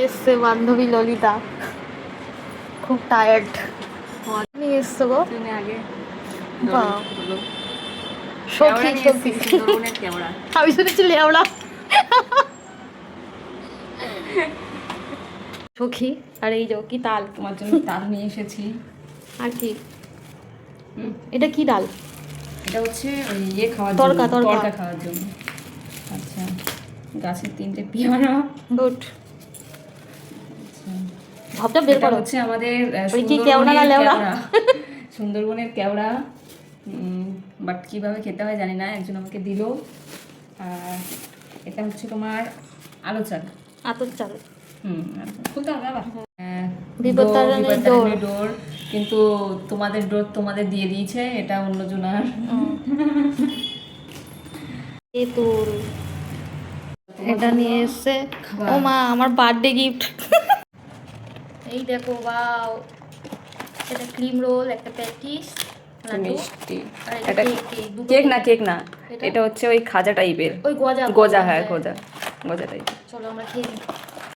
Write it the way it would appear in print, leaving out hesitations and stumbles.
এসছে বান্ধবী ললিতা, খুব টায়ার্ড নিয়ে এসছো গো আগে বাহ, সখী সখী আমি শুনেছি লেওড়া সখী। আর এই যে কি তাল, তোমার জন্য তাল নিয়ে এসেছি। আর কি এটা কি ডাল? এটা হচ্ছে ওই ইয়ে খাওয়ার তড়কা, জন্য, তড়কা। তড়কা খাওয়ার জন্য। আচ্ছা, গাছের 3টে পেয়ারা। গুড। আচ্ছা, ভাবটা বের এটা করো। হচ্ছে আমাদের কি কেওড়া না সুন্দরবনের লেওড়া? কেওড়া। সুন্দরবনের কেওড়া, বাট কীভাবে খেতে হয় জানি না, একজন আমাকে দিল। আর এটা হচ্ছে তোমার আলো চাল। আতর চাল। খুলতে হবে আবার। বিপত্তারিণীর ডোর, কিন্তু তোমাদের ডোর তোমাদের দিয়ে দিয়েছে, এটা অন্যজনার। তেঁতুল এটা নিয়ে এসছে। ও মা, আমার বার্থডে গিফট। এই দেখো, ওয়াও, এটা ক্রিম রোল, একটা প্যাটিস, মিষ্টি। আর এটা কেক না, এটা হচ্ছে ওই খাজা টাইপের, ওই গজা গজা। হ্যাঁ, গজা টাইপের। চলো আমরা খেয়ে নিই।